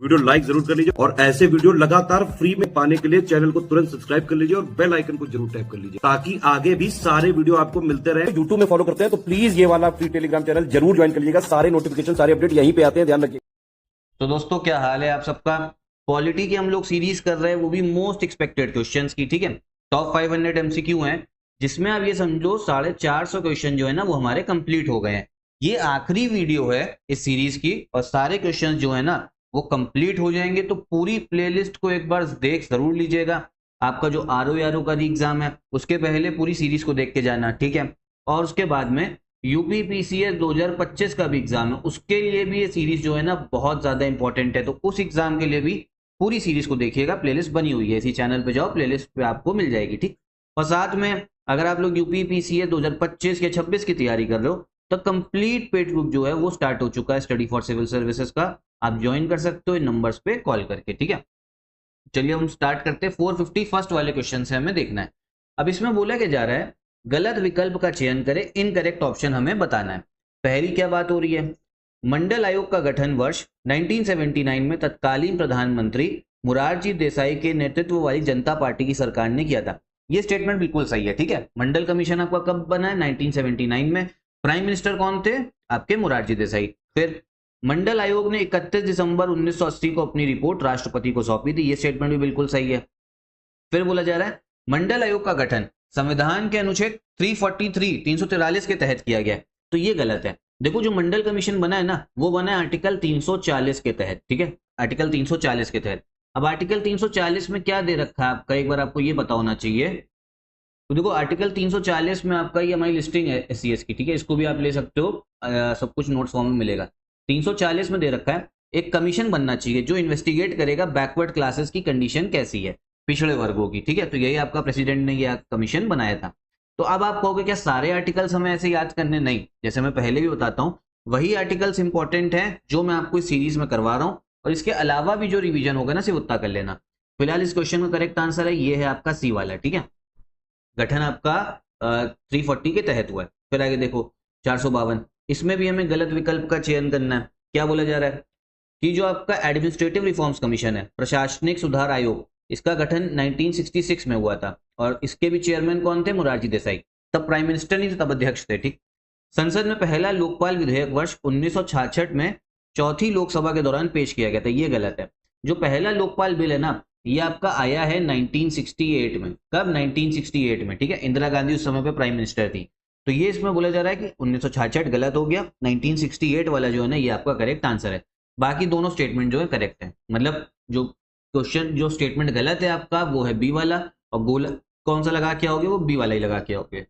Video like जरूर कर लीजिए और ऐसे वीडियो लगातार फ्री में पाने के लिए चैनल को तुरंत सब्सक्राइब कर लीजिए और बेल आइकन को जरूर टैप कर लीजिए ताकि आगे भी सारे वीडियो आपको मिलते रहे। यूट्यूब में फॉलो करते हैं तो प्लीज ये वाला फ्री टेलीग्राम चैनल जरूर ज्वाइन कर लीजिएगा। सारे नोटिफिकेशन सारे अपडेट यहीं पे आते हैं, ध्यान रखिए। तो दोस्तों क्या हाल है आप सबका। पॉलिटी की हम लोग सीरीज कर रहे हैं, वो भी मोस्ट एक्सपेक्टेड क्वेश्चंस की। ठीक है, टॉप 500 एमसीक्यू हैं जिसमें आप ये समझो 450 क्वेश्चन जो है ना वो हमारे कंप्लीट हो गए हैं। ये आखिरी वीडियो है इस सीरीज की और सारे क्वेश्चन जो है ना वो कंप्लीट हो जाएंगे। तो पूरी प्लेलिस्ट को एक बार देख जरूर लीजिएगा। आपका जो आरओ का एग्जाम है उसके पहले पूरी सीरीज को देख के जाना, ठीक है। और उसके बाद में यूपी पीसीएस 2025 का भी एग्जाम है, उसके लिए भी ये सीरीज जो है ना बहुत ज्यादा इंपॉर्टेंट है। तो उस एग्जाम के लिए भी पूरी सीरीज को देखिएगा। प्लेलिस्ट बनी हुई है, इसी चैनल पे जाओ, प्लेलिस्ट पे आपको मिल जाएगी, ठीक। और साथ में अगर आप लोग यूपी पीसीएस 2025 या 26 की तैयारी कर रहे हो तो कंप्लीट पेड ग्रुप जो है वो स्टार्ट हो चुका है स्टडी फॉर सिविल सर्विसेज का। आप ज्वाइन कर सकते हो इन नंबर्स पे कॉल करके, ठीक है। चलिए हम स्टार्ट करते हैं। 450 फर्स्ट वाले क्वेश्चन से हमें देखना है। अब इसमें बोला क्या जा रहा है, गलत विकल्प का चयन करें, इनकरेक्ट ऑप्शन हमें बताना है। पहली क्या बात हो रही है, मंडल आयोग का गठन वर्ष 1979 में तत्कालीन प्रधानमंत्री मुरारजी देसाई के नेतृत्व वाली जनता पार्टी की सरकार ने किया था। ये स्टेटमेंट बिल्कुल सही है, ठीक है। मंडल कमीशन आपका कब बना है, 1979 में। प्राइम मिनिस्टर कौन थे, आपके मुरारजी देसाई। फिर मंडल आयोग ने 31 दिसंबर 1980 को अपनी रिपोर्ट राष्ट्रपति को सौंपी थी। ये स्टेटमेंट भी बिल्कुल सही है। फिर बोला जा रहा है मंडल आयोग का गठन संविधान के अनुच्छेद 343 के तहत किया गया। तो ये गलत है। देखो जो मंडल कमीशन बना है ना वो बना है आर्टिकल 340 के तहत, ठीक है, आर्टिकल 340 के तहत। अब आर्टिकल 340 में क्या दे रखा है आपका, एक बार आपको ये पता होना चाहिए। तो देखो आर्टिकल 340 में आपका ये हमारी लिस्टिंग है एससीएस की, ठीक है, इसको भी आप ले सकते हो, सब कुछ नोट्स फॉर्म में मिलेगा। 340 में दे रखा है एक कमीशन बनना चाहिए जो इन्वेस्टिगेट करेगा बैकवर्ड क्लासेस की कंडीशन कैसी है, पिछड़े वर्गों की, ठीक है। तो यही आपका प्रेसिडेंट ने यह कमीशन बनाया था। तो अब आप कहोगे क्या सारे आर्टिकल्स हमें ऐसे याद करने, नहीं, जैसे मैं पहले भी बताता हूँ वही आर्टिकल्स इंपॉर्टेंट है जो मैं आपको इस सीरीज में करवा रहा हूँ, और इसके अलावा भी जो रिवीजन होगा ना सिर्फ उतना कर लेना। फिलहाल इस क्वेश्चन का करेक्ट आंसर है ये है आपका सी वाला, ठीक है। गठन आपका 340 के तहत हुआ है। फिर आगे देखो 452, इसमें भी हमें गलत विकल्प का चयन करना है। क्या बोला जा रहा है कि जो आपका एडमिनिस्ट्रेटिव रिफॉर्म्स कमीशन है, प्रशासनिक सुधार आयोग, इसका गठन 1966 में हुआ था और इसके भी चेयरमैन कौन थे, मुरारजी देसाई। तब प्राइम मिनिस्टर नहीं थे, तब अध्यक्ष थे, ठीक। संसद में पहला लोकपाल विधेयक वर्ष 1966 में चौथी लोकसभा के दौरान पेश किया गया था। ये गलत है। जो पहला लोकपाल बिल है ना ये आपका आया है 1968 में। कब, 1968 में, ठीक है। इंदिरा गांधी उस समय पे प्राइम मिनिस्टर थी। तो ये इसमें बोला जा रहा है कि 1966 गलत हो गया, 1968 वाला जो है ना ये आपका करेक्ट आंसर है। बाकी दोनों स्टेटमेंट जो है करेक्ट है। मतलब जो क्वेश्चन जो स्टेटमेंट गलत है आपका वो है बी वाला, और गोल कौन सा लगा के आओगे, वो बी वाला ही लगा के आओगे।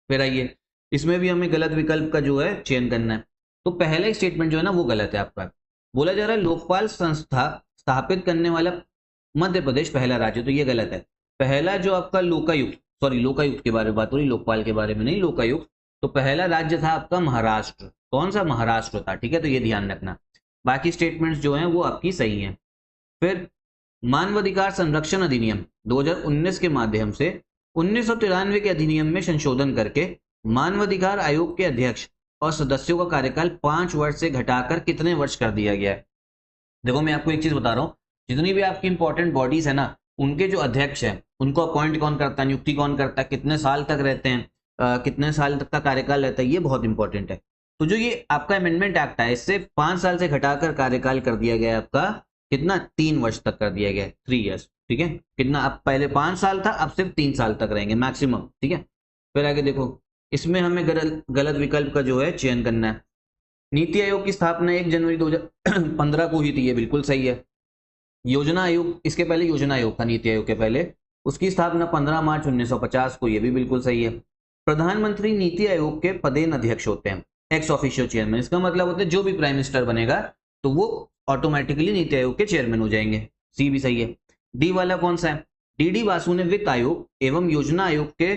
फिर आइए इसमें भी हमें गलत विकल्प का जो है चयन करना है। तो पहला स्टेटमेंट जो है ना वो गलत है आपका। बोला जा रहा है लोकपाल संस्था स्थापित करने वाला मध्य प्रदेश पहला राज्य, तो ये गलत है। पहला जो आपका लोकायुक्त, सॉरी लोकायुक्त के बारे में बात हो रही, लोकपाल के बारे में नहीं, लोकायुक्त। तो पहला राज्य था आपका महाराष्ट्र। कौन सा, महाराष्ट्र था, ठीक है। तो ये ध्यान रखना। बाकी स्टेटमेंट्स जो हैं वो आपकी सही हैं। फिर मानवाधिकार संरक्षण अधिनियम 2019 के माध्यम से 1993 के अधिनियम में संशोधन करके मानवाधिकार आयोग के अध्यक्ष और सदस्यों का कार्यकाल 5 वर्ष से घटाकर कितने वर्ष कर दिया गया है। देखो मैं आपको एक चीज बता रहा हूँ, जितनी भी आपकी इंपॉर्टेंट बॉडीज है ना उनके जो अध्यक्ष हैं उनको अपॉइंट कौन करता है, नियुक्ति कौन करता है, कितने साल तक रहते हैं, कितने साल तक का कार्यकाल रहता है, ये बहुत इंपॉर्टेंट है। तो जो ये आपका अमेंडमेंट एक्ट है इससे 5 साल से घटाकर कार्यकाल कर दिया गया है आपका कितना, 3 वर्ष तक कर दिया गया है, 3 ईयर्स, ठीक है। कितना, अब पहले 5 साल था, अब सिर्फ 3 साल तक रहेंगे मैक्सिमम, ठीक है। फिर आगे देखो इसमें हमें गलत विकल्प का जो है चयन करना है। नीति आयोग की स्थापना 1 जनवरी 2015 को हुई थी, ये बिल्कुल सही है। योजना आयोग, इसके पहले योजना आयोग था नीति आयोग के पहले, उसकी स्थापना 15 मार्च 1950 को, ये भी बिल्कुल सही है। प्रधानमंत्री नीति आयोग के पदेन अध्यक्ष होते हैं, एक्स ऑफिशियो चेयरमैन। इसका मतलब होता है जो भी प्राइम मिनिस्टर बनेगा तो वो ऑटोमेटिकली नीति आयोग के चेयरमैन हो जाएंगे, सी भी सही है। डी वाला कौन सा है, डीडी वासु ने वित्त आयोग एवं योजना आयोग के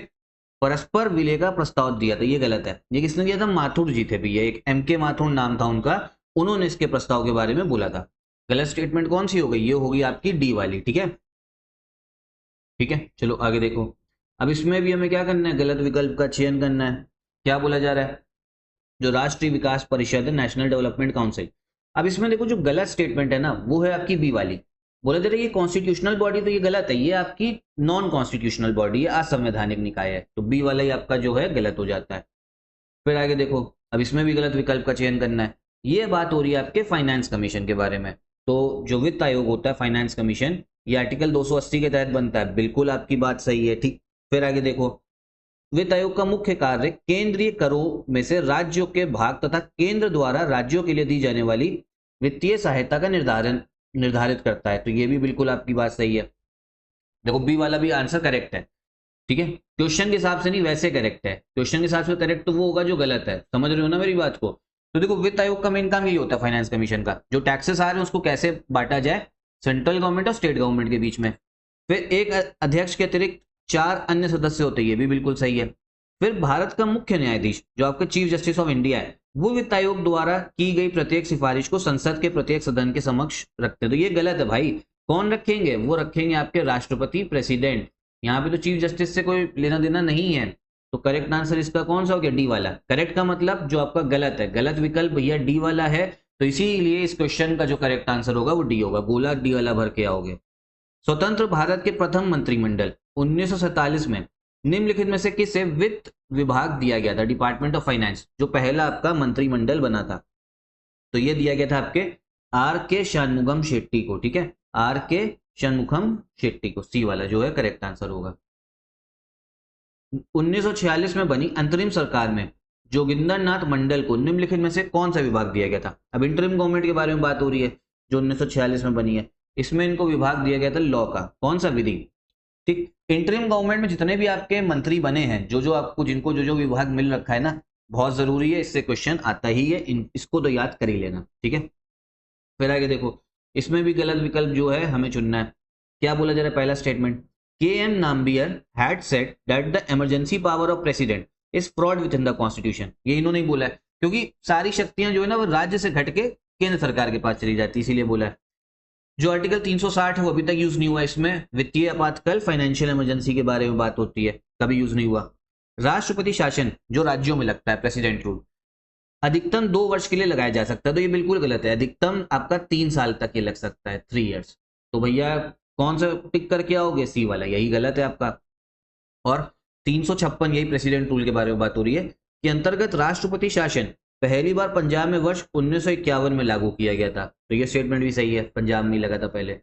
परस्पर विलय का प्रस्ताव दिया था, ये गलत है। ये किसने दिया था, माथुर जी थे भैया, एक एम के माथुर नाम था उनका, उन्होंने इसके प्रस्ताव के बारे में बोला था। गलत स्टेटमेंट कौन सी हो गई, ये होगी आपकी डी वाली, ठीक है। ठीक है, चलो आगे देखो। अब इसमें भी हमें क्या करना है, गलत विकल्प का चयन करना है। क्या बोला जा रहा है, जो राष्ट्रीय विकास परिषद है, नेशनल डेवलपमेंट काउंसिल, अब इसमें देखो जो गलत स्टेटमेंट है ना वो है आपकी बी वाली, बोले दे रहे ये कॉन्स्टिट्यूशनल बॉडी, तो ये गलत है, ये आपकी नॉन कॉन्स्टिट्यूशनल बॉडी है, असंवैधानिक निकाय है, तो बी वाला ही आपका जो है गलत हो जाता है। फिर आगे देखो, अब इसमें भी गलत विकल्प का चयन करना है। ये बात हो रही है आपके फाइनेंस कमीशन के बारे में, तो जो वित्त आयोग होता है फाइनेंस कमीशन, ये आर्टिकल 280 के तहत बनता है, बिल्कुल आपकी बात सही है, ठीक। फिर आगे देखो, वित्त आयोग का मुख्य कार्य केंद्रीय करों में से राज्यों के भाग तथा केंद्र द्वारा राज्यों के लिए दी जाने वाली वित्तीय सहायता का निर्धारित करता है, तो ये भी बिल्कुल आपकी बात सही है। देखो बी वाला भी आंसर करेक्ट है, ठीक है, क्वेश्चन के हिसाब से नहीं, वैसे करेक्ट है, क्वेश्चन के हिसाब से करेक्ट तो वो होगा जो गलत है, समझ रहे हो ना मेरी बात को। तो देखो वित्त आयोग का मेन काम यही होता है फाइनेंस कमीशन का, जो टैक्सेस आ रहे हैं उसको कैसे बांटा जाए सेंट्रल गवर्नमेंट और स्टेट गवर्नमेंट के बीच में। फिर एक अध्यक्ष के अतिरिक्त 4 अन्य सदस्य होते हैं, ये भी बिल्कुल सही है। फिर भारत का मुख्य न्यायाधीश जो आपका चीफ जस्टिस ऑफ इंडिया है, वो वित्त आयोग द्वारा की गई प्रत्येक सिफारिश को संसद के प्रत्येक सदन के समक्ष रखते हैं, तो ये गलत है भाई। कौन रखेंगे? वो रखेंगे आपके राष्ट्रपति, प्रेसिडेंट। यहाँ पे तो चीफ जस्टिस से कोई लेना देना नहीं है, तो करेक्ट आंसर इसका कौन सा हो गया? डी वाला। करेक्ट का मतलब जो आपका गलत है, गलत विकल्प भैया डी वाला है, तो इसीलिए इस क्वेश्चन का जो करेक्ट आंसर होगा वो डी होगा। गोला डी वाला भर के आओगे। स्वतंत्र भारत के प्रथम मंत्रिमंडल 1947 में निम्नलिखित में से किसे वित्त विभाग दिया गया था? डिपार्टमेंट ऑफ फाइनेंस, जो पहला आपका मंत्रिमंडल बना था, तो ये दिया गया था आपके आर के शनमुगम शेट्टी को, ठीक है, आर के शनमुखम शेट्टी को, सी वाला जो है करेक्ट आंसर होगा। 1946 में बनी अंतरिम सरकार में जोगिंदरनाथ मंडल को निम्नलिखित में से कौन सा विभाग दिया गया था? अब इंटरिम गवर्नमेंट के बारे में बात हो रही है जो 1946 में बनी है, इसमें इनको विभाग दिया गया था लॉ का, कौन सा? विधि, ठीक। इंटरिम गवर्नमेंट में जितने भी आपके मंत्री बने हैं, जो आपको जिनको जो विभाग मिल रखा है ना, बहुत जरूरी है, इससे क्वेश्चन आता ही है, इसको तो याद कर ही लेना, ठीक है। फिर आगे देखो, इसमें भी गलत विकल्प जो है हमें चुनना है। क्या बोला जा रहा है? पहला statement, KM. Nambiar had said that the emergency power of president is fraud with in the constitution. ये इन्होंने ही बोला है, क्योंकि सारी शक्तियां जो है ना वो राज्य से घट के केंद्र सरकार के पास चली जाती है, इसीलिए बोला है। जो आर्टिकल 360 है वो अभी तक यूज नहीं हुआ, इसमें वित्तीय आपातकाल, फाइनेंशियल इमरजेंसी के बारे में बात होती है, कभी यूज नहीं हुआ। राष्ट्रपति शासन जो राज्यों में लगता है, प्रेसिडेंट रूल, अधिकतम 2 वर्ष के लिए लगाया जा सकता है, तो ये बिल्कुल गलत है। अधिकतम आपका 3 साल तक ये लग सकता है, 3 इयर्स। तो भैया कौन सा टिक करके आओगे? सी वाला, यही गलत है आपका। और 356 यही प्रेसिडेंट रूल के बारे में बात हो रही है कि अंतर्गत राष्ट्रपति शासन पहली बार पंजाब में वर्ष 1951 में लागू किया गया था, तो ये स्टेटमेंट भी सही है, पंजाब में लगा था पहले।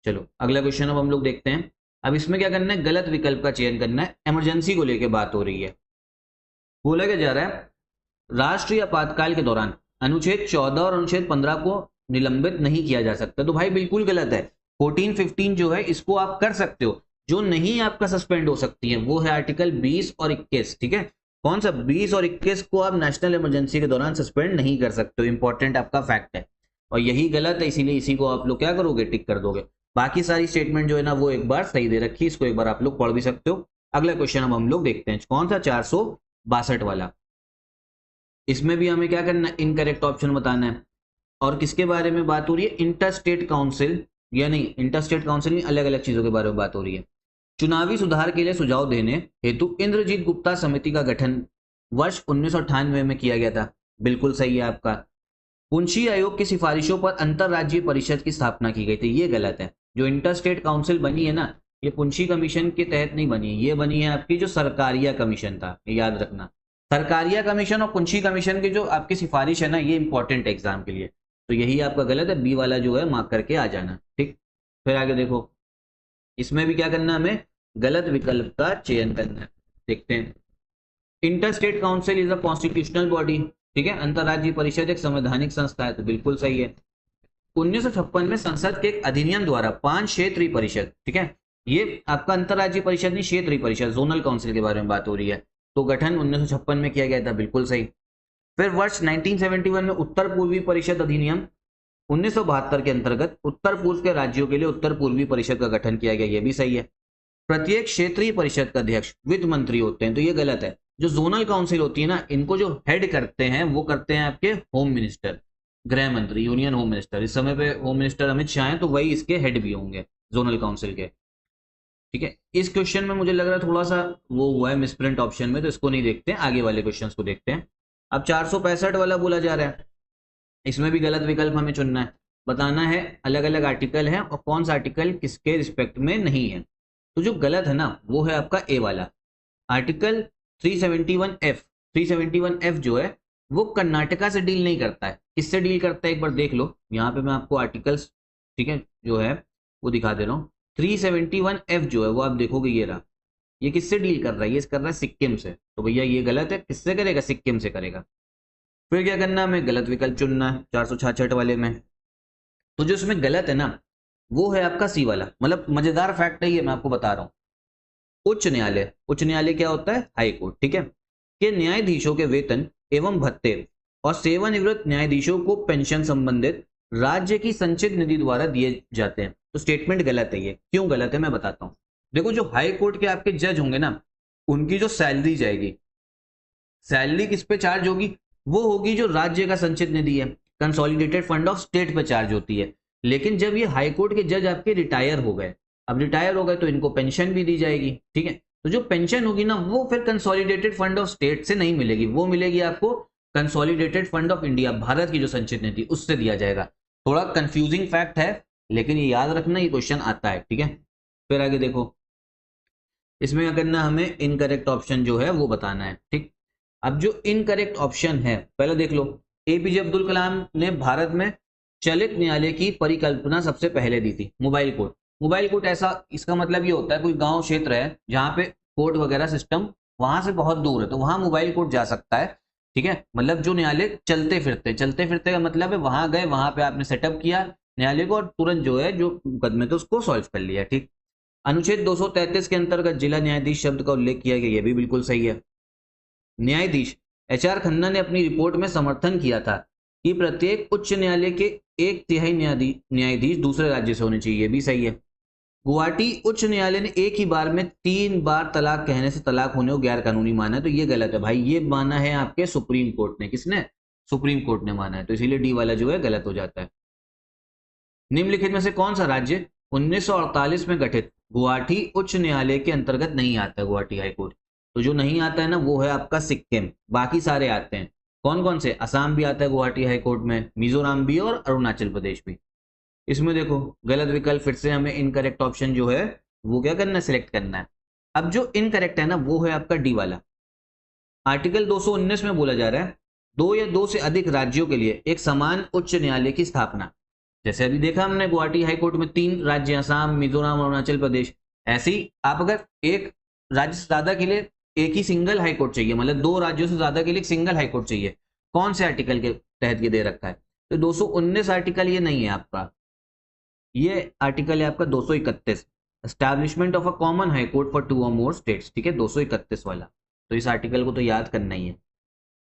चलो अगला क्वेश्चन अब हम लोग देखते हैं। अब इसमें क्या करना है? गलत विकल्प का चयन करना है, इमरजेंसी को लेकर बात हो रही है। बोला क्या जा रहा है? राष्ट्रीय आपातकाल के दौरान अनुच्छेद 14 और अनुच्छेद 15 को निलंबित नहीं किया जा सकता, तो भाई बिल्कुल गलत है। 14-15 जो है इसको आप कर सकते हो, जो नहीं आपका सस्पेंड हो सकती है वो है आर्टिकल 20 और 21, ठीक है। कौन सा? 20 और 21 को आप नेशनल इमरजेंसी के दौरान सस्पेंड नहीं कर सकते हो, इंपॉर्टेंट आपका फैक्ट है, और यही गलत है, इसीलिए इसी को आप लोग क्या करोगे? टिक कर दोगे। बाकी सारी स्टेटमेंट जो है ना वो एक बार सही दे रखी है, इसको एक बार आप लोग पढ़ भी सकते हो। अगला क्वेश्चन अब हम लोग देखते हैं, कौन सा? 462 वाला। इसमें भी हमें क्या करना है? इनकरेक्ट ऑप्शन बताना है। और किसके बारे में बात हो रही है? इंटरस्टेट काउंसिल, या नहीं, इंटरस्टेट काउंसिल में अलग अलग चीजों के बारे में बात हो रही है। चुनावी सुधार के लिए सुझाव देने हेतु इंद्रजीत गुप्ता समिति का गठन वर्ष 1998 में किया गया था, बिल्कुल सही है आपका। पुंछी आयोग की सिफारिशों पर अंतरराज्यीय परिषद की स्थापना की गई थी, ये गलत है। जो इंटरस्टेट काउंसिल बनी है ना, ये पुंछी कमीशन के तहत नहीं बनी है, ये बनी है आपकी जो सरकारिया कमीशन था, ये याद रखना। सरकारिया कमीशन और पुंछी कमीशन की जो आपकी सिफारिश है ना, ये इंपॉर्टेंट है एग्जाम के लिए, तो यही आपका गलत है, बी वाला जो है मार्क करके आ जाना, ठीक। फिर आगे देखो, इसमें भी क्या करना है? हमें गलत विकल्प का चयन करना है, देखते हैं। Interstate council is a constitutional body, ठीक है, अंतरराज्यीय परिषद एक संवैधानिक संस्था है, तो बिल्कुल सही है। 1956 में संसद के एक अधिनियम द्वारा 5 क्षेत्रीय परिषद, ठीक है, ये आपका अंतरराज्यीय परिषद नहीं, क्षेत्रीय परिषद, जोनल काउंसिल के बारे में बात हो रही है, तो गठन 1956 में किया गया था, बिल्कुल सही। फिर वर्ष 1971 में उत्तर पूर्वी परिषद अधिनियम 1972 के अंतर्गत उत्तर पूर्व के राज्यों के लिए उत्तर पूर्वी परिषद का गठन किया गया, ये भी सही है। प्रत्येक क्षेत्रीय परिषद का अध्यक्ष वित्त मंत्री होते हैं, तो ये गलत है। जो जोनल काउंसिल होती है ना, इनको जो हेड करते हैं वो करते हैं आपके होम मिनिस्टर, गृह मंत्री, यूनियन होम मिनिस्टर। इस समय पे होम मिनिस्टर अमित शाह हैं, तो वही इसके हेड भी होंगे जोनल काउंसिल के, ठीक है। इस क्वेश्चन में मुझे लग रहा है थोड़ा सा वो हुआ है मिसप्रिंट ऑप्शन में, तो इसको नहीं देखते हैं, आगे वाले क्वेश्चन को देखते हैं। अब 465 वाला बोला जा रहा है इसमें भी गलत विकल्प हमें चुनना है, बताना है अलग अलग आर्टिकल है और कौन सा आर्टिकल किसके रिस्पेक्ट में नहीं है। तो जो गलत है ना वो है आपका ए वाला आर्टिकल 371F। 371F जो है वो कर्नाटका से डील नहीं करता है। किससे डील करता है एक बार देख लो, यहाँ पे मैं आपको आर्टिकल्स ठीक है जो है वो दिखा दे रहा हूँ। 371F जो है वो आप देखोगे ये रहा, ये किससे डील कर रहा है, ये कर रहा है सिक्किम से। तो भैया ये गलत है, किससे करेगा, सिक्किम से करेगा। फिर क्या करना है, हमें गलत विकल्प चुनना है 466 वाले में। तो जो इसमें गलत है ना वो है आपका सी वाला। मतलब मजेदार फैक्ट है ये, मैं आपको बता रहा हूँ। उच्च न्यायालय, उच्च न्यायालय क्या होता है, हाई कोर्ट, ठीक है, के न्यायाधीशों के वेतन एवं भत्ते और सेवानिवृत्त न्यायाधीशों को पेंशन संबंधित राज्य की संचित निधि द्वारा दिए जाते हैं। तो स्टेटमेंट गलत है। ये क्यों गलत है मैं बताता हूँ। देखो जो हाई कोर्ट के आपके जज होंगे ना उनकी जो सैलरी जाएगी, सैलरी किस पे चार्ज होगी, वो होगी जो राज्य का संचित निधि है, कंसोलिडेटेड फंड ऑफ स्टेट पे चार्ज होती है। लेकिन जब ये हाई कोर्ट के जज आपके रिटायर हो गए, अब रिटायर हो गए तो इनको पेंशन भी दी जाएगी, ठीक है। तो जो पेंशन होगी ना वो फिर कंसोलिडेटेड फंड ऑफ स्टेट से नहीं मिलेगी, वो मिलेगी आपको consolidated fund of India, Bharat की जो संचित निधि उससे दिया जाएगा। थोड़ा कंफ्यूजिंग फैक्ट है लेकिन ये याद रखना, ये क्वेश्चन आता है, ठीक है। फिर आगे देखो, इसमें क्या करना, हमें इनकरेक्ट ऑप्शन जो है वो बताना है, ठीक। अब जो इनकरेक्ट ऑप्शन है पहले देख लो। एपीजे अब्दुल कलाम ने भारत में चलित न्यायालय की परिकल्पना सबसे पहले दी थी। मोबाइल कोर्ट, मोबाइल कोर्ट ऐसा, इसका मतलब ये होता है कोई गांव क्षेत्र है जहां पे कोर्ट वगैरह सिस्टम वहां से बहुत दूर है तो वहां मोबाइल कोर्ट जा सकता है, ठीक है। मतलब जो न्यायालय चलते फिरते का मतलब है वहां गए, वहां पे आपने सेटअप किया न्यायालय को और तुरंत जो है जो मुकदमे थे उसको सॉल्व कर लिया, ठीक। अनुच्छेद 233 के अंतर्गत जिला न्यायाधीश शब्द का उल्लेख किया गया, ये भी बिल्कुल सही है। न्यायाधीश एचआर खन्ना ने अपनी रिपोर्ट में समर्थन किया था कि प्रत्येक उच्च न्यायालय के 1/3 न्यायाधीश दूसरे राज्य से होने चाहिए, ये भी सही है। गुवाहाटी उच्च न्यायालय ने एक ही बार में 3 बार तलाक कहने से तलाक होने को गैर कानूनी माना है, तो ये गलत है भाई। ये माना है आपके सुप्रीम कोर्ट ने, किसने, सुप्रीम कोर्ट ने माना है, तो इसीलिए डी वाला जो है गलत हो जाता है। निम्नलिखित में से कौन सा राज्य 1948 में गठित गुवाहाटी उच्च न्यायालय के अंतर्गत नहीं आता है, गुवाहाटी हाईकोर्ट। तो जो नहीं आता है ना वो है आपका सिक्किम, बाकी सारे आते हैं। कौन कौन से, असम भी आता है गुवाहाटी हाईकोर्ट में, मिजोरम भी और अरुणाचल प्रदेश भी। इसमें देखो गलत विकल्प, फिर से हमें इनकरेक्ट ऑप्शन जो है वो क्या करना है, सिलेक्ट करना है। अब जो इनकरेक्ट है ना वो है आपका डी वाला। आर्टिकल 219 में बोला जा रहा है 2 या 2 से अधिक राज्यों के लिए एक समान उच्च न्यायालय की स्थापना। जैसे अभी देखा हमने गुवाहाटी हाईकोर्ट में 3 राज्य, असम, मिजोरम, अरुणाचल प्रदेश। ऐसे ही आप अगर एक राज्य से ज्यादा के लिए एक ही सिंगल हाईकोर्ट चाहिए, मतलब 2 राज्यों से ज्यादा के लिए एक सिंगल हाईकोर्ट चाहिए, कौन से आर्टिकल के तहत ये दे रखा है, तो 219 आर्टिकल ये नहीं है आपका, ये आर्टिकल है आपका 231, establishment of a common high court for 2 और मोर स्टेट्स, ठीक है, 231 वाला। तो इस आर्टिकल को तो याद करना ही है।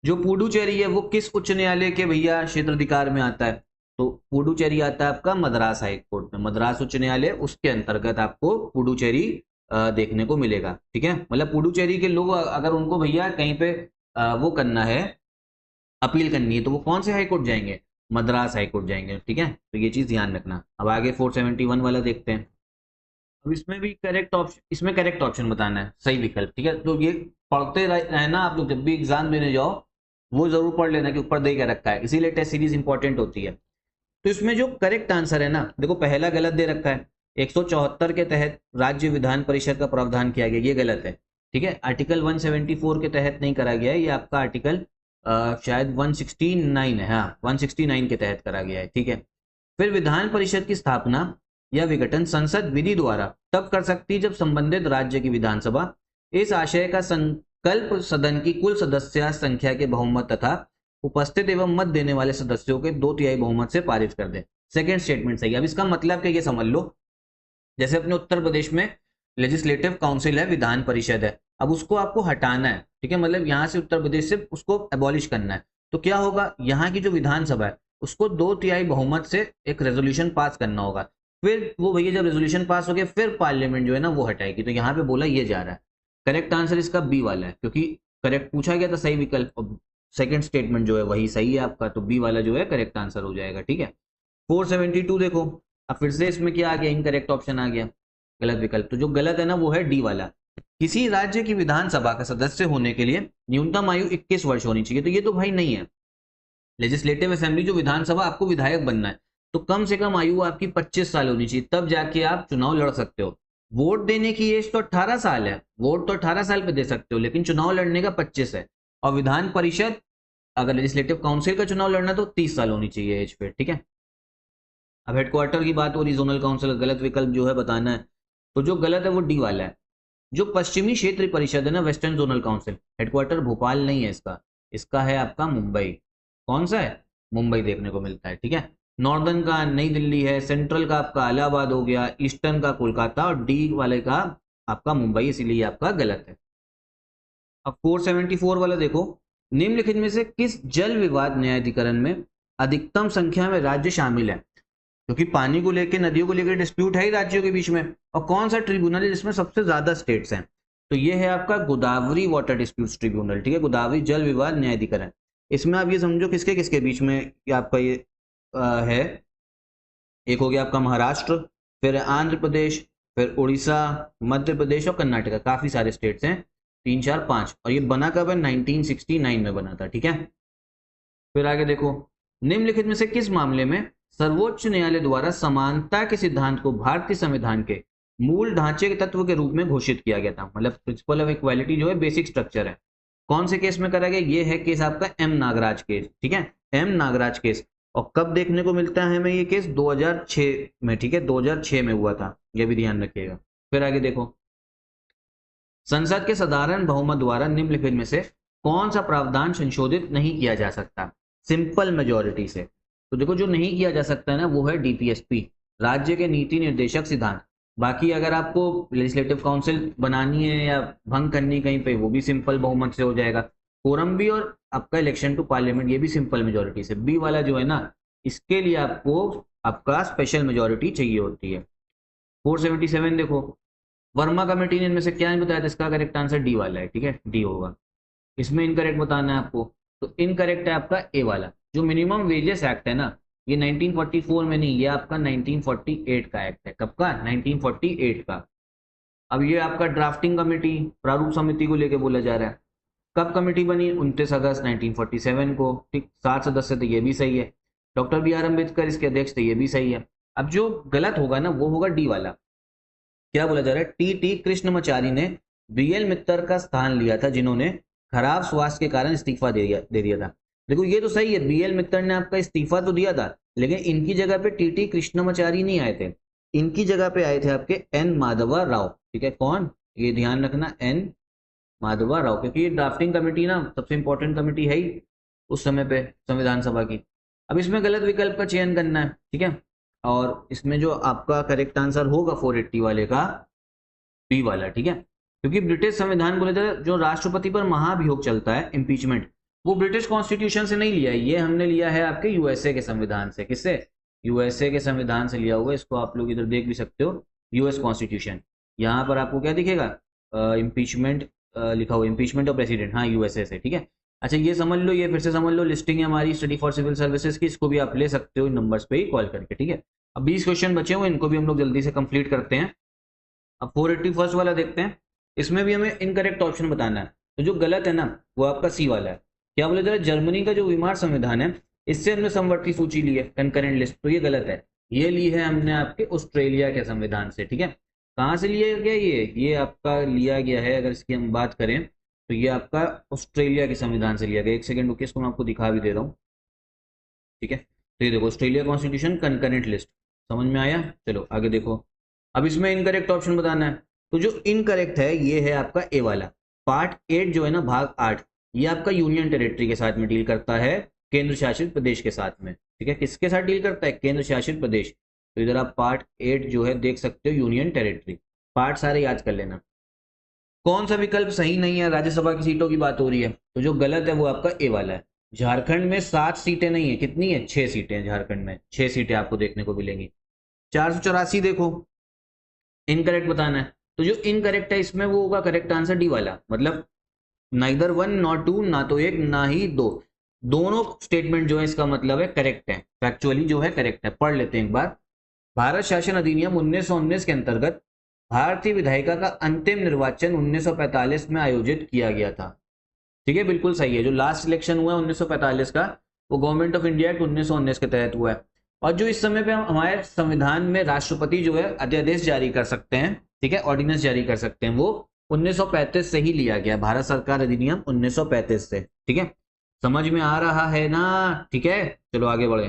जो पुडुचेरी है वो किस उच्च न्यायालय के भैया क्षेत्राधिकार में आता है, तो पुडुचेरी आता है आपका मद्रास हाई कोर्ट में, मद्रास उच्च न्यायालय उसके अंतर्गत आपको पुडुचेरी देखने को मिलेगा, ठीक है। मतलब पुडुचेरी के लोग अगर उनको भैया कहीं पे वो करना है, अपील करनी है, तो वो कौन से हाई कोर्ट जाएंगे, मद्रास हाई कोर्ट जाएंगे, ठीक है। तो ये चीज ध्यान रखना। अब आगे 471 वाला देखते हैं। अब इसमें भी करेक्ट ऑप्शन, इसमें करेक्ट ऑप्शन बताना है, सही विकल्प, ठीक है। तो ये पढ़ते रहना आप लोग, जब भी एग्जाम देने जाओ वो जरूर पढ़ लेना कि ऊपर दे के रखा है, इसीलिए टेस्ट सीरीज इंपॉर्टेंट होती है। तो इसमें जो करेक्ट आंसर है ना, देखो पहला गलत दे रखा है, 174 के तहत राज्य विधान परिषद का प्रावधान किया गया, ये गलत है, ठीक है। आर्टिकल 174 के तहत नहीं करा गया है, ये आपका आर्टिकल शायद 169 है, हाँ 169 के तहत करा गया है, ठीक है। फिर विधान परिषद की स्थापना या विघटन संसद विधि द्वारा तब कर सकती है जब संबंधित राज्य की विधानसभा इस आशय का संकल्प सदन की कुल सदस्य संख्या के बहुमत तथा उपस्थित एवं मत देने वाले सदस्यों के 2/3 बहुमत से पारित कर दे। सेकेंड स्टेटमेंट सही है। अब इसका मतलब क्या, ये समझ लो, जैसे अपने उत्तर प्रदेश में लेजिस्लेटिव काउंसिल है, विधान परिषद है, अब उसको आपको हटाना है, ठीक है, मतलब यहां से उत्तर प्रदेश से उसको एबॉलिश करना है, तो क्या होगा, यहाँ की जो विधानसभा है उसको 2/3 बहुमत से एक रेजोल्यूशन पास करना होगा। फिर वो भैया जब रेजोल्यूशन पास हो गया फिर पार्लियामेंट जो है ना वो हटाएगी। तो यहाँ पे बोला ये जा रहा है, करेक्ट आंसर इसका बी वाला है, क्योंकि करेक्ट पूछा गया था सही विकल्प, सेकंड स्टेटमेंट जो है वही सही है आपका, तो बी वाला जो है करेक्ट आंसर हो जाएगा, ठीक है। 472 देखो, अब फिर से इसमें क्या आ गया, इनकरेक्ट ऑप्शन आ गया, गलत विकल्प। तो जो गलत है ना वो है डी वाला। किसी राज्य की विधानसभा का सदस्य होने के लिए न्यूनतम आयु 21 वर्ष होनी चाहिए, तो ये तो भाई नहीं है, लेजिस्लेटिव असेंबली जो विधानसभा, आपको विधायक बनना है तो कम से कम आयु आपकी 25 साल होनी चाहिए, तब जाके आप चुनाव लड़ सकते हो। वोट देने की एज तो 18 साल है, वोट तो 18 साल पे दे सकते हो, लेकिन चुनाव लड़ने का 25 है। और विधान परिषद, अगर लेजिस्लेटिव काउंसिल का चुनाव लड़ना तो 30 साल होनी चाहिए एज पे, ठीक है। अब हेडक्वार्टर की बात हो रही, जोनल काउंसिल का गलत विकल्प जो है बताना है, तो जो गलत है वो डी वाला है। जो पश्चिमी क्षेत्रीय परिषद है ना, western zonal council, headquarter Bhopal नहीं है इसका, इसका है आपका मुंबई। कौन सा है? मुंबई देखने को मिलता है, ठीक है। नॉर्दर्न का नई दिल्ली है, सेंट्रल का आपका इलाहाबाद हो गया, ईस्टर्न का कोलकाता, और डी वाले का आपका मुंबई, इसीलिए आपका गलत है। अब 474 वाला देखो, निम्नलिखित में से किस जल विवाद न्यायाधिकरण में अधिकतम संख्या में राज्य शामिल है? क्योंकि पानी को लेकर, नदियों को लेकर डिस्प्यूट है ही राज्यों के बीच में, और कौन सा ट्रिब्यूनल है जिसमें सबसे ज्यादा स्टेट्स हैं? तो ये है आपका गोदावरी वाटर डिस्प्यूट ट्रिब्यूनल, ठीक है, गोदावरी जल विवाद न्यायाधिकरण। इसमें आप ये समझो किसके किसके बीच में आपका ये है। एक हो गया आपका महाराष्ट्र, फिर आंध्र प्रदेश, फिर उड़ीसा, मध्य प्रदेश और कर्नाटक, काफी सारे स्टेट्स हैं, 3 4 5। और ये बना कब है? 1969 में बना था, ठीक है। फिर आगे देखो, निम्नलिखित में से किस मामले में सर्वोच्च न्यायालय द्वारा समानता के सिद्धांत को भारतीय संविधान के मूल ढांचे के तत्व के रूप में घोषित किया गया था? मतलब प्रिंसिपल ऑफ इक्वालिटी जो है बेसिक स्ट्रक्चर है। कौन से केस में करा गया? ये है केस आपका एम नागराज केस, ठीक है, एम नागराज केस। और कब देखने को मिलता है हमें ये केस? 2006 में, ठीक है, 2006 में हुआ था, ये भी ध्यान रखिएगा। फिर आगे देखो, संसद के साधारण बहुमत द्वारा निम्नलिखित में से कौन सा प्रावधान संशोधित नहीं किया जा सकता सिंपल मेजोरिटी से? तो देखो, जो नहीं किया जा सकता है ना, वो है डीपीएसपी, राज्य के नीति निर्देशक सिद्धांत। बाकी अगर आपको लेजिस्लेटिव काउंसिल बनानी है या भंग करनी कहीं पे, वो भी सिंपल बहुमत से हो जाएगा। कोरम भी, और आपका इलेक्शन टू पार्लियामेंट, ये भी सिंपल मेजोरिटी से। बी वाला जो है ना, इसके लिए आपको आपका स्पेशल मेजोरिटी चाहिए होती है। 477 देखो, वर्मा कमेटी ने इनमें से क्या नहीं बताया था? इसका करेक्ट आंसर डी वाला है, ठीक है, डी होगा। इसमें इनकरेक्ट बताना है आपको, तो इनकरेक्ट है आपका ए वाला। जो मिनिमम वेजेस एक्ट है ना, ये 1944 में नहीं, ये आपका 1948 का एक्ट है। कब का? 1948 का। अब ये आपका ड्राफ्टिंग कमेटी, प्रारूप समिति को लेके बोला जा रहा है। कब कमेटी बनी? 29 अगस्त 1947 को, ठीक। 7 सदस्य थे, ये भी सही है। डॉक्टर बी आर अम्बेडकर इसके अध्यक्ष थे, ये भी सही है। अब जो गलत होगा ना, वो होगा डी वाला। क्या बोला जा रहा है? टी कृष्णमाचारी ने बीएल मित्तर का स्थान लिया था, जिन्होंने खराब स्वास्थ्य के कारण इस्तीफा दे दिया था। देखो, ये तो सही है, बीएल मित्तर ने आपका इस्तीफा तो दिया था, लेकिन इनकी जगह पे टी कृष्णमाचारी नहीं आए थे, इनकी जगह पे आए थे आपके एन माधवा राव, ठीक है। कौन? ये ध्यान रखना, एन माधवा राव, क्योंकि ये ड्राफ्टिंग कमेटी ना सबसे इंपॉर्टेंट कमेटी है ही उस समय पे संविधान सभा की। अब इसमें गलत विकल्प का चयन करना है, ठीक है। और इसमें जो आपका करेक्ट आंसर होगा 480 वाले का, बी वाला, ठीक है। क्योंकि ब्रिटिश संविधान बोले थे, जो राष्ट्रपति पर महाभियोग चलता है, इम्पीचमेंट, वो ब्रिटिश कॉन्स्टिट्यूशन से नहीं लिया है, ये हमने लिया है आपके यूएसए के संविधान से। किससे? यूएसए के संविधान से लिया हुआ। इसको आप लोग इधर देख भी सकते हो, यूएस कॉन्स्टिट्यूशन। यहाँ पर आपको क्या दिखेगा? इम्पीचमेंट लिखा हुआ, इम्पीचमेंट ऑफ प्रेसिडेंट, हाँ, यूएसए से, ठीक है। अच्छा, ये समझ लो, ये फिर से समझ लो, लिस्टिंग है हमारी स्टडी फॉर सिविल सर्विसेज की, इसको भी आप ले सकते हो इन नंबर्स पे ही कॉल करके, ठीक है। अब 20 क्वेश्चन बचे हुए, इनको भी हम लोग जल्दी से कंप्लीट करते हैं। अब 481 वाला देखते हैं, इसमें भी हमें इनकरेक्ट ऑप्शन बताना है। तो जो गलत है ना, वो आपका सी वाला है। क्या बोले जरा? जर्मनी का जो वीमार संविधान है, इससे हमने समवर्ती सूची ली है, कंकरेंट लिस्ट, तो ये गलत है। ये ली है हमने आपके ऑस्ट्रेलिया के संविधान से, ठीक है। कहाँ से लिया गया? ये आपका लिया गया है, अगर इसकी हम बात करें तो ये आपका ऑस्ट्रेलिया के संविधान से लिया गया। एक सेकंड रुकिए, इसको मैं आपको दिखा भी दे रहा हूँ, ठीक है। तो ये देखो, ऑस्ट्रेलिया कॉन्स्टिट्यूशन कंकरेंट लिस्ट, समझ में आया? चलो आगे देखो। अब इसमें इनकरेक्ट ऑप्शन बताना है, तो जो इनकरेक्ट है ये है आपका ए वाला। पार्ट 8 जो है ना, भाग 8, ये आपका यूनियन टेरिटरी के साथ में डील करता है, केंद्र शासित प्रदेश के साथ में, ठीक है। किसके साथ डील करता है? केंद्र शासित प्रदेश। तो इधर आप पार्ट 8 जो है देख सकते हो, यूनियन टेरिटरी। पार्ट सारे याद कर लेना। कौन सा विकल्प सही नहीं है? राज्यसभा की सीटों की बात हो रही है, तो जो गलत है वो आपका ए वाला है। झारखंड में 7 सीटें नहीं है, कितनी है? 6 सीटें हैं झारखंड में, 6 सीटें आपको देखने को मिलेंगी। 484 देखो, इनकरेक्ट बताना है, तो जो इनकरेक्ट है इसमें वो होगा करेक्ट आंसर डी वाला। मतलब नाइदर 1 नॉट 2, ना तो 1 ना ही 2, दोनों स्टेटमेंट जो है इसका मतलब है करेक्ट है, फैक्चुअली जो है करेक्ट है। पढ़ लेते हैं एक बार। भारत शासन अधिनियम 1919 के अंतर्गत भारतीय विधायिका का अंतिम निर्वाचन 1945 में आयोजित किया गया था, ठीक है, बिल्कुल सही है। जो लास्ट इलेक्शन हुआ 1945 का, वो गवर्नमेंट ऑफ इंडिया एक्ट 1919 के तहत हुआ है। और जो इस समय पे हम हमारे संविधान में राष्ट्रपति जो है अध्यादेश जारी कर सकते हैं, ठीक है, ऑर्डिनेंस जारी कर सकते हैं, वो 1935 से ही लिया गया, भारत सरकार अधिनियम 1935 से, ठीक है। समझ में आ रहा है ना, ठीक है। चलो आगे बढ़े।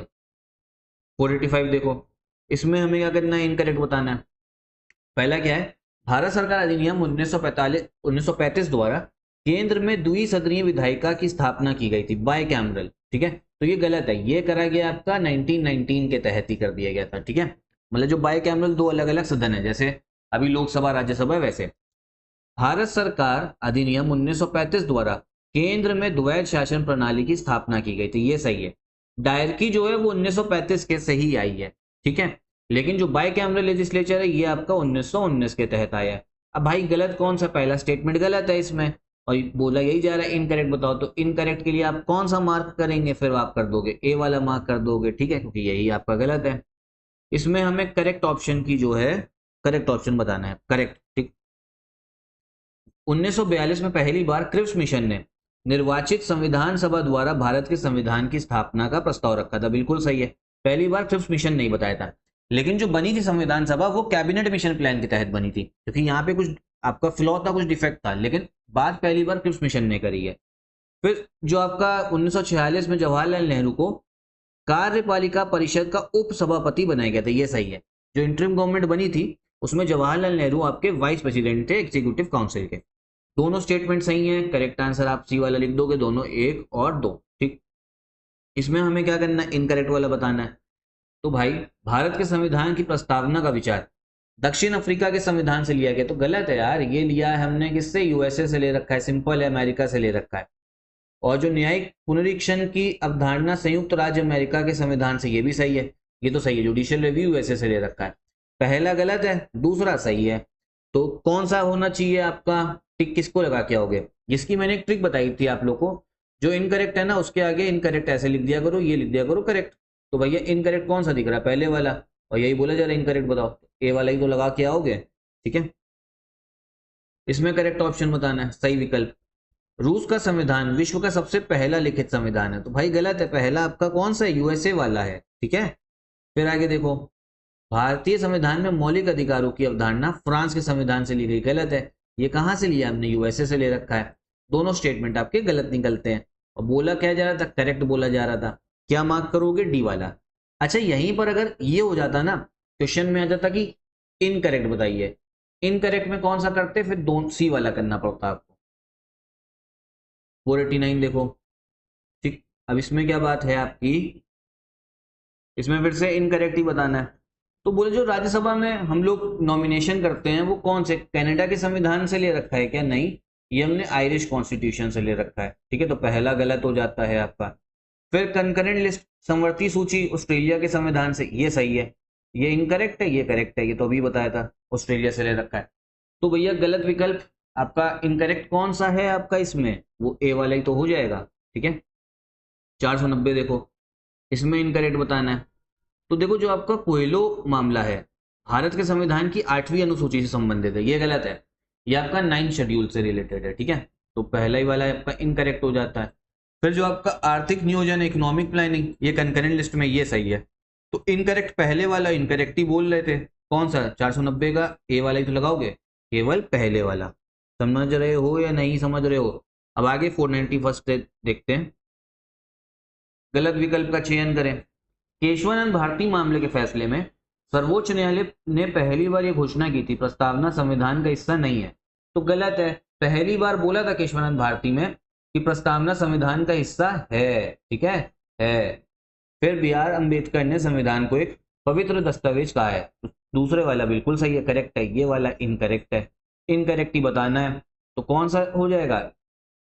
485 देखो, इसमें हमें क्या करना है, इनकरेक्ट बताना है। पहला क्या है, भारत सरकार अधिनियम 1935 द्वारा केंद्र में द्विसदनीय विधायिका की स्थापना की गई थी, बाय कैमरल, ठीक है। तो ये गलत है, ये करा गया आपका 1919 के तहत ही कर दिया गया था, ठीक है। मतलब जो बाय कैमरल दो अलग अलग सदन है, जैसे अभी लोकसभा राज्यसभा, वैसे भारत सरकार अधिनियम 1935 द्वारा केंद्र में द्वैध शासन प्रणाली की स्थापना की गई थी, ये सही है। डायरकी जो है वो 1935 के से ही आई है, ठीक है। लेकिन जो बाय कैमरल लेजिस्लेचर है ये आपका 1919 के तहत आया है। अब भाई गलत कौन सा, पहला स्टेटमेंट गलत है इसमें, और बोला यही जा रहा है इनकरेक्ट बताओ, तो इनकरेक्ट के लिए आप कौन सा मार्क करेंगे, फिर आप कर दोगे ए वाला मार्क कर दोगे, ठीक है, क्योंकि यही आपका गलत है। इसमें हमें करेक्ट ऑप्शन की जो है करेक्ट ऑप्शन बताना है, करेक्ट, ठीक। 1942 में पहली बार क्रिप्स मिशन ने निर्वाचित संविधान सभा द्वारा भारत के संविधान की स्थापना का प्रस्ताव रखा था, बिल्कुल सही है। पहली बार क्रिप्स मिशन नहीं बताया था, लेकिन जो बनी थी संविधान सभा वो कैबिनेट मिशन प्लान के तहत बनी थी, क्योंकि यहाँ पे कुछ आपका फ्लॉ था, कुछ डिफेक्ट था, लेकिन बात पहली बार क्रिप्स मिशन ने करी है। फिर जो आपका 1946 में जवाहरलाल नेहरू को कार्यपालिका परिषद का उप सभापति बनाया गया था, ये सही है। जो इंटरिम गवर्नमेंट बनी थी उसमें जवाहरलाल नेहरू आपके वाइस प्रेसिडेंट थे एग्जीक्यूटिव काउंसिल के। दोनों स्टेटमेंट सही हैं, करेक्ट आंसर आप सी वाला लिख दोगे, दोनों 1 और 2, ठीक। इसमें हमें क्या करना है, इनकरेक्ट वाला बताना है। तो भाई भारत के संविधान की प्रस्तावना का विचार दक्षिण अफ्रीका के संविधान से लिया गया, तो गलत है यार, ये लिया है हमने किससे, यूएसए से ले रखा है, सिंपल है, अमेरिका से ले रखा है। और जो न्यायिक पुनरीक्षण की अवधारणा संयुक्त राज्य अमेरिका के संविधान से, ये भी सही है, ये तो सही है, जुडिशियल रिव्यू यूएसए से ले रखा है। पहला गलत है, दूसरा सही है, तो कौन सा होना चाहिए आपका टिक, किसको लगा के आओगे। जिसकी मैंने एक ट्रिक बताई थी आप लोग को, जो इनकरेक्ट है ना उसके आगे इनकरेक्ट ऐसे लिख दिया करो, ये लिख दिया करो करेक्ट। तो भैया इनकरेक्ट कौन सा दिख रहा है, पहले वाला, और यही बोला जा रहा है इनकरेक्ट बताओ, ए वाला ही तो लगा के आओगे, ठीक है। इसमें करेक्ट ऑप्शन बताना है, सही विकल्प। रूस का संविधान विश्व का सबसे पहला लिखित संविधान है, तो भाई गलत है, पहला आपका कौन सा है, यूएसए वाला है, ठीक है। फिर आगे देखो, भारतीय संविधान में मौलिक अधिकारों की अवधारणा फ्रांस के संविधान से ली गई, गलत है, ये कहां से लिया हमने, यूएसए से ले रखा है। दोनों स्टेटमेंट आपके गलत निकलते हैं। और बोला क्या जा रहा था, करेक्ट बोला जा रहा था, क्या मार्क करोगे, डी वाला। अच्छा यहीं पर अगर ये हो जाता ना, क्वेश्चन में आ जाता कि इनकरेक्ट बताइए, इनकरेक्ट में कौन सा करते, फिर दोनों सी वाला करना पड़ता आपको। 489 देखो, ठीक। अब इसमें क्या बात है आपकी, इसमें फिर से इनकरेक्ट ही बताना है। तो बोले जो राज्यसभा में हम लोग नॉमिनेशन करते हैं वो कौन से, कनाडा के संविधान से ले रखा है क्या, नहीं, ये हमने आयरिश कॉन्स्टिट्यूशन से ले रखा है, ठीक है। तो पहला गलत हो जाता है आपका। फिर कंकरेंट लिस्ट समवर्ती सूची ऑस्ट्रेलिया के संविधान से, ये सही है, ये इनकरेक्ट है, ये करेक्ट है, ये तो अभी बताया था, ऑस्ट्रेलिया से ले रखा है। तो भैया गलत विकल्प आपका इनकरेक्ट कौन सा है आपका, इसमें वो ए वाला ही तो हो जाएगा, ठीक है। 490 देखो, इसमें इनकरेक्ट बताना है। तो देखो जो आपका कोयलो मामला है भारत के संविधान की 8वीं अनुसूची से संबंधित है, ये गलत है, ये आपका 9th शेड्यूल से रिलेटेड है, ठीक है। तो पहला ही वाला आपका इनकरेक्ट हो जाता है। फिर जो आपका आर्थिक नियोजन इकोनॉमिक प्लानिंग, ये कंकरेंट लिस्ट में ये सही है, तो इनकरेक्ट पहले वाला इनकरेक्ट ही बोल रहे थे, कौन सा 490 का ए वाला ही तो लगाओगे, केवल पहले वाला। समझ रहे हो या नहीं समझ रहे हो। अब आगे 491 देखते हैं, गलत विकल्प का चयन करें। केशवानंद भारती मामले के फैसले में सर्वोच्च न्यायालय ने पहली बार यह घोषणा की थी प्रस्तावना संविधान का हिस्सा नहीं है, तो गलत है। पहली बार बोला था केशवानंद भारती में कि प्रस्तावना संविधान का हिस्सा है, ठीक है। फिर बी आर अम्बेडकर ने संविधान को एक पवित्र दस्तावेज कहा है, तो दूसरे वाला बिल्कुल सही है, करेक्ट है, ये वाला इनकरेक्ट है, इनकरेक्ट ही बताना है। तो कौन सा हो जाएगा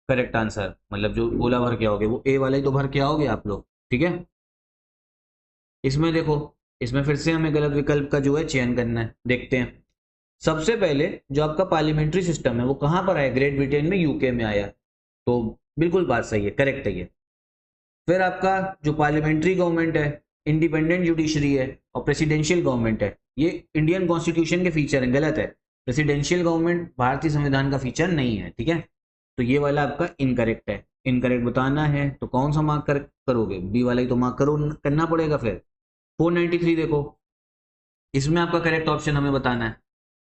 करेक्ट आंसर, मतलब जो गोला भर के आओगे वो ए वाला ही तो भर के आओगे आप लोग, ठीक है। इसमें देखो, इसमें फिर से हमें गलत विकल्प का जो है चयन करना है, देखते हैं। सबसे पहले जो आपका पार्लियामेंट्री सिस्टम है वो कहां पर आया, ग्रेट ब्रिटेन में, यूके में आया, तो बिल्कुल बात सही है, करेक्ट है ये। फिर आपका जो पार्लियामेंट्री गवर्नमेंट है, इंडिपेंडेंट जुडिशरी है और प्रेसिडेंशियल गवर्नमेंट है, ये इंडियन कॉन्स्टिट्यूशन के फीचर है, गलत है। प्रेसिडेंशियल गवर्नमेंट भारतीय संविधान का फीचर नहीं है, ठीक है। तो ये वाला आपका इनकरेक्ट है। इनकरेक्ट बताना है तो कौन सा मार्क करोगे? बी वाला ही तो मार्क करना पड़ेगा। फिर 493 देखो, इसमें आपका करेक्ट ऑप्शन हमें बताना है।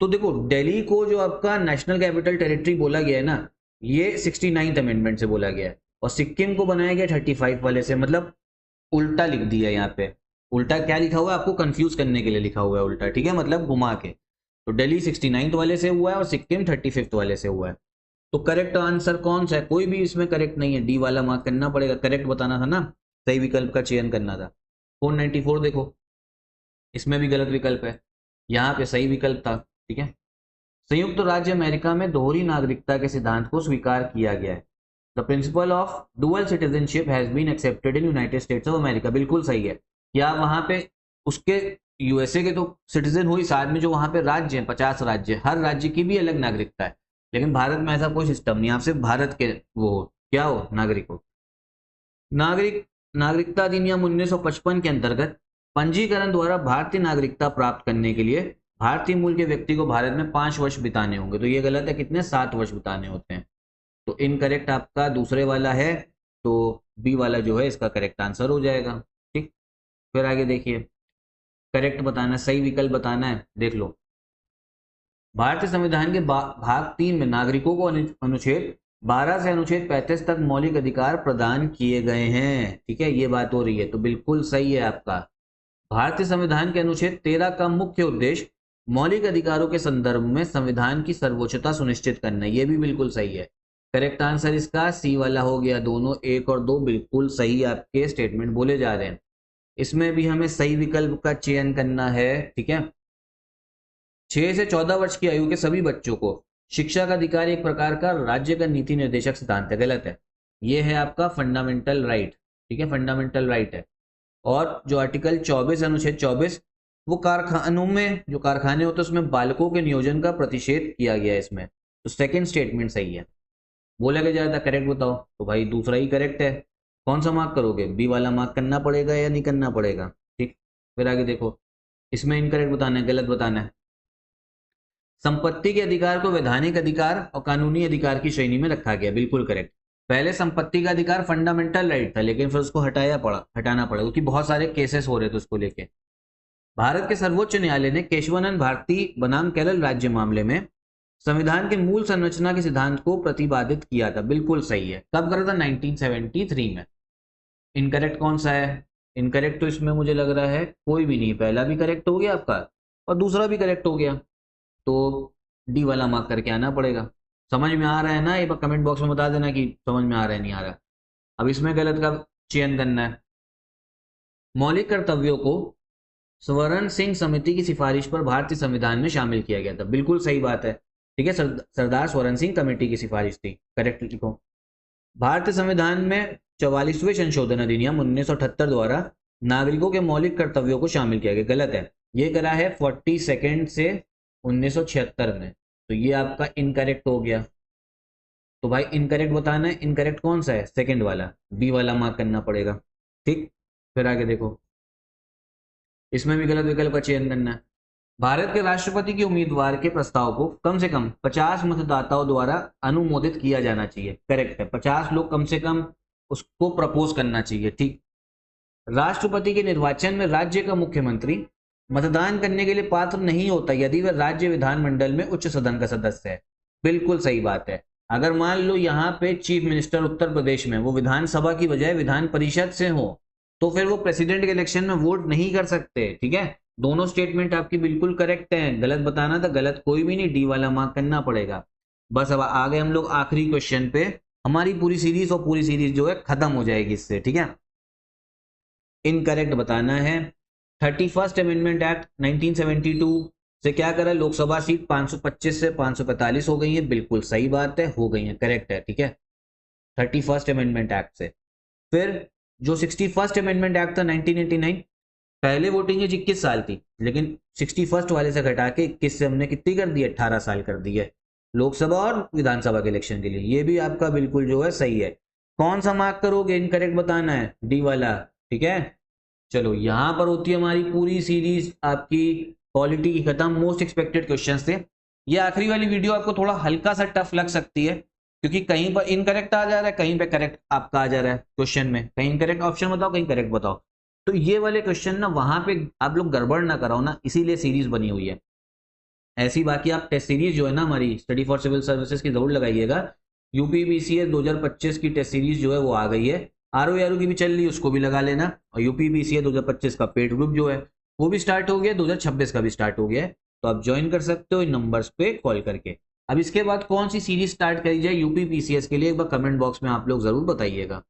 तो देखो, दिल्ली को जो आपका नेशनल कैपिटल टेरिटरी बोला गया है ना, ये 69th अमेंडमेंट से बोला गया है, और सिक्किम को बनाया गया 35 वाले से। मतलब उल्टा लिख दिया है यहाँ पे। उल्टा क्या लिखा हुआ है? आपको कंफ्यूज करने के लिए लिखा हुआ है उल्टा, ठीक है, मतलब घुमा के। तो दिल्ली 69th वाले से हुआ है और सिक्किम 35th वाले से हुआ है। तो करेक्ट आंसर कौन सा है? कोई भी इसमें करेक्ट नहीं है, डी वाला मार्क करना पड़ेगा। करेक्ट बताना था ना, सही विकल्प का चयन करना था। 494 देखो, इसमें भी गलत विकल्प है, यहाँ पे सही विकल्प था, ठीक है। संयुक्त राज्य अमेरिका में दोहरी नागरिकता के सिद्धांत को स्वीकार किया गया है। The principle of dual citizenship has been accepted in United States of America. बिल्कुल सही है। क्या वहां पे उसके यूएसए के तो सिटीजन हुई, साथ में जो वहां पे राज्य हैं 50 राज्य, हर राज्य की भी अलग नागरिकता है। लेकिन भारत में ऐसा कोई सिस्टम नहीं, आप सिर्फ भारत के वो हो, क्या हो, नागरिक हो। नागरिकता अधिनियम 1955 के अंतर्गत पंजीकरण द्वारा भारतीय नागरिकता प्राप्त करने के लिए भारतीय मूल के व्यक्ति को भारत में 5 वर्ष बिताने होंगे। तो ये गलत है, कितने? 7 वर्ष बिताने होते हैं। तो इनकरेक्ट आपका दूसरे वाला है, तो बी वाला जो है इसका करेक्ट आंसर हो जाएगा, ठीक। फिर आगे देखिए, करेक्ट बताना, सही विकल्प बताना है। देख लो, भारतीय संविधान के भाग 3 में नागरिकों को अनुच्छेद 12 से अनुच्छेद 35 तक मौलिक अधिकार प्रदान किए गए हैं, ठीक है, ये बात हो रही है। तो बिल्कुल सही है आपका। भारतीय संविधान के अनुच्छेद 13 का मुख्य उद्देश्य मौलिक अधिकारों के संदर्भ में संविधान की सर्वोच्चता सुनिश्चित करना, ये भी बिल्कुल सही है। करेक्ट आंसर इसका सी वाला हो गया। दोनों 1 और 2 बिल्कुल सही आपके स्टेटमेंट बोले जा रहे हैं। इसमें भी हमें सही विकल्प का चयन करना है, ठीक है। 6 से 14 वर्ष की आयु के सभी बच्चों को शिक्षा का अधिकार एक प्रकार का राज्य का नीति निर्देशक सिद्धांत है। गलत है, ये है आपका फंडामेंटल राइट, ठीक है, फंडामेंटल राइट है। और जो आर्टिकल 24 अनुच्छेद 24, वो कारखानों में, जो कारखाने होते हैं उसमें बालकों के नियोजन का प्रतिषेध किया गया है इसमें। तो सेकंड स्टेटमेंट सही है। बोला गया जाता करेक्ट बताओ, तो भाई दूसरा ही करेक्ट है। कौन सा मार्क करोगे? बी वाला मार्क करना पड़ेगा या नहीं करना पड़ेगा, ठीक। फिर आगे देखो, इसमें इनकरेक्ट बताना है, गलत बताना है। संपत्ति के अधिकार को वैधानिक अधिकार और कानूनी अधिकार की श्रेणी में रखा गया, बिल्कुल करेक्ट। पहले संपत्ति का अधिकार फंडामेंटल राइट था, लेकिन फिर उसको हटाना पड़ा क्योंकि बहुत सारे केसेस हो रहे थे उसको लेके। भारत के सर्वोच्च न्यायालय ने केशवानंद भारती बनाम केरल राज्य मामले में संविधान के मूल संरचना के सिद्धांत को प्रतिपादित किया था। बिल्कुल सही है। कब करा था? 1973 में। इनकरेक्ट कौन सा है? इनकरेक्ट तो इसमें मुझे लग रहा है कोई भी नहीं। पहला भी करेक्ट हो गया आपका और दूसरा भी करेक्ट हो गया, तो डी वाला मार्क करके आना पड़ेगा। समझ में आ रहा है ना? एक बार कमेंट बॉक्स में बता देना कि समझ में आ रहा है, नहीं आ रहा। अब इसमें गलत का चयन करना है। मौलिक कर्तव्यों को स्वर्ण सिंह समिति की सिफारिश पर भारतीय संविधान में शामिल किया गया था। बिल्कुल सही बात है, ठीक है। सरदार स्वर्ण सिंह कमेटी की सिफारिश थी, करेक्ट लिखो। भारतीय संविधान में 44वें संशोधन अधिनियम 1978 द्वारा नागरिकों के मौलिक कर्तव्यों को शामिल किया गया। गलत है, ये करा है 42 से 1976 में, तो ये आपका इनकरेक्ट हो गया। तो भाई इनकरेक्ट बताना है। इनकरेक्ट कौन सा है? सेकंड वाला, बी वाला मार्क करना पड़ेगा, ठीक। फिर आगे देखो, इसमें भी गलत विकल्प का चयन करना है। भारत के राष्ट्रपति के उम्मीदवार के प्रस्ताव को कम से कम 50 मतदाताओं द्वारा अनुमोदित किया जाना चाहिए। करेक्ट है, 50 लोग कम से कम उसको प्रपोज करना चाहिए, ठीक। राष्ट्रपति के निर्वाचन में राज्य का मुख्यमंत्री मतदान करने के लिए पात्र नहीं होता यदि वह राज्य विधानमंडल में उच्च सदन का सदस्य है। बिल्कुल सही बात है। अगर मान लो यहाँ पे चीफ मिनिस्टर उत्तर प्रदेश में वो विधानसभा की बजाय विधान परिषद से हो, तो फिर वो प्रेसिडेंट के इलेक्शन में वोट नहीं कर सकते, ठीक है। दोनों स्टेटमेंट आपकी बिल्कुल करेक्ट है। गलत बताना था, गलत कोई भी नहीं, डी वाला मार्क करना पड़ेगा। बस अब आ गए हम लोग आखिरी क्वेश्चन पे। हमारी पूरी सीरीज और पूरी सीरीज जो है खत्म हो जाएगी इससे, ठीक है। इनकरेक्ट बताना है। 31st अमेंडमेंट एक्ट 1972 से क्या करा? लोकसभा सीट 525 से 545 हो गई है। बिल्कुल सही बात है, हो गई है, करेक्ट है, ठीक है, 31st अमेंडमेंट एक्ट से। फिर जो 61st अमेंडमेंट एक्ट था 1989, पहले वोटिंग एज 21 साल थी, लेकिन 61st वाले से घटा के 21 से हमने कितनी कर दी है? 18 साल कर दी है, लोकसभा और विधानसभा के इलेक्शन के लिए। ये भी आपका बिल्कुल जो है सही है। कौन सा मार्क करोगे? इनकरेक्ट बताना है, डी वाला, ठीक है। चलो, यहां पर होती है हमारी पूरी सीरीज आपकी पॉलिटी की खत्म। मोस्ट एक्सपेक्टेड क्वेश्चंस थे। ये आखिरी वाली वीडियो आपको थोड़ा हल्का सा टफ लग सकती है, क्योंकि कहीं पर इनकरेक्ट आ जा रहा है, कहीं पे करेक्ट आपका आ जा रहा है क्वेश्चन में, कहीं इनकरेक्ट ऑप्शन बताओ, कहीं करेक्ट बताओ। तो ये वाले क्वेश्चन ना वहां पे आप लोग गड़बड़ ना कराओ ना, इसीलिए सीरीज बनी हुई है ऐसी। बाकी आप टेस्ट सीरीज जो है ना हमारी स्टडी फॉर सिविल सर्विसेज की जरूर लगाइएगा। यूपीपीसीएस 2025 की टेस्ट सीरीज जो है वो आ गई है, आरओ की भी चल रही है, उसको भी लगा लेना। और यूपीपीसीएस 2025 का पेड ग्रुप जो है वो भी स्टार्ट हो गया, 2026 का भी स्टार्ट हो गया है, तो आप ज्वाइन कर सकते हो इन नंबर्स पे कॉल करके। अब इसके बाद कौन सी सीरीज स्टार्ट करी जाए यूपीपीसीएस के लिए, एक बार कमेंट बॉक्स में आप लोग जरूर बताइएगा।